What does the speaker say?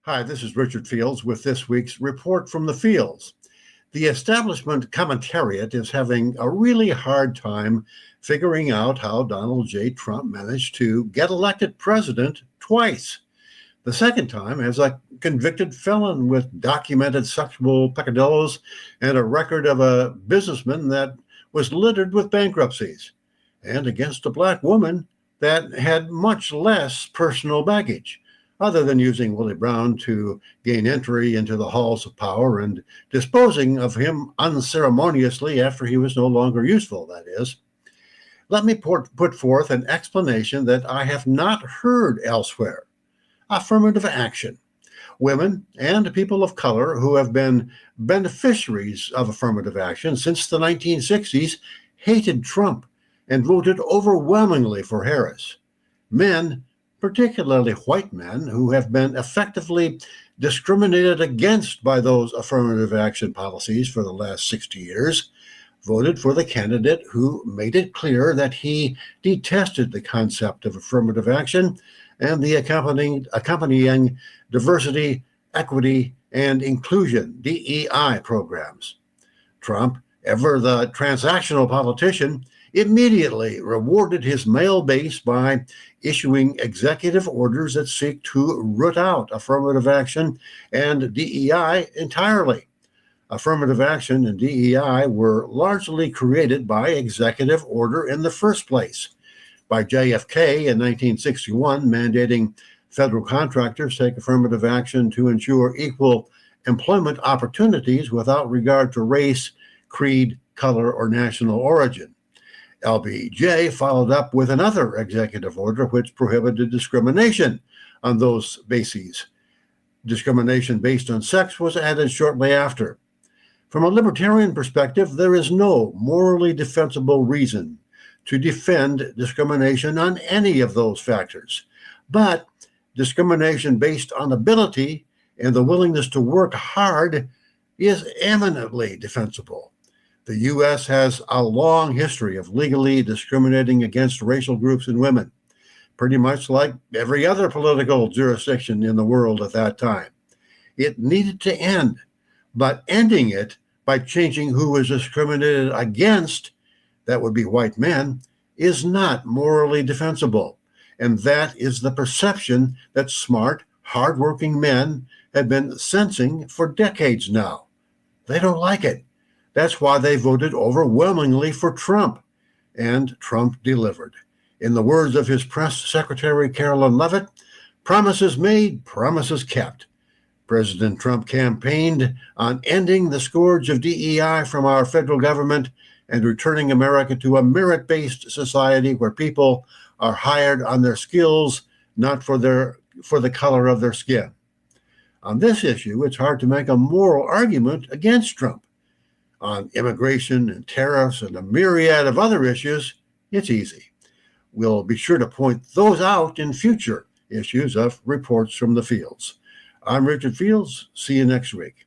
Hi, this is Richard Fields with this week's Report from the Fields. The establishment commentariat is having a really hard time figuring out how Donald J. Trump managed to get elected president twice. The second time as a convicted felon with documented sexual peccadilloes and a record of a businessman that was littered with bankruptcies, and against a black woman that had much less personal baggage, other than using Willie Brown to gain entry into the halls of power and disposing of him unceremoniously after he was no longer useful, that is. Let me put forth an explanation that I have not heard elsewhere. Affirmative action. Women and people of color who have been beneficiaries of affirmative action since the 1960s hated Trump and voted overwhelmingly for Harris. Men, particularly white men who have been effectively discriminated against by those affirmative action policies for the last 60 years, voted for the candidate who made it clear that he detested the concept of affirmative action and the accompanying diversity, equity, and inclusion, DEI programs. Trump, ever the transactional politician, immediately rewarded his male base by issuing executive orders that seek to root out affirmative action and DEI entirely. Affirmative action and DEI were largely created by executive order in the first place, by JFK in 1961, mandating federal contractors take affirmative action to ensure equal employment opportunities without regard to race, creed, color, or national origin. LBJ followed up with another executive order which prohibited discrimination on those bases. Discrimination based on sex was added shortly after. From a libertarian perspective, there is no morally defensible reason to defend discrimination on any of those factors. But discrimination based on ability and the willingness to work hard is eminently defensible. The U.S. has a long history of legally discriminating against racial groups and women, pretty much like every other political jurisdiction in the world at that time. It needed to end, but ending it by changing who was discriminated against, that would be white men, is not morally defensible. And that is the perception that smart, hardworking men have been sensing for decades now. They don't like it. That's why they voted overwhelmingly for Trump. And Trump delivered. In the words of his press secretary, Carolyn Leavitt, promises made, promises kept. President Trump campaigned on ending the scourge of DEI from our federal government and returning America to a merit-based society where people are hired on their skills, not for the color of their skin. On this issue, it's hard to make a moral argument against Trump. On immigration and tariffs and a myriad of other issues, it's easy. We'll be sure to point those out in future issues of Reports from the Fields. I'm Richard Fields. See you next week.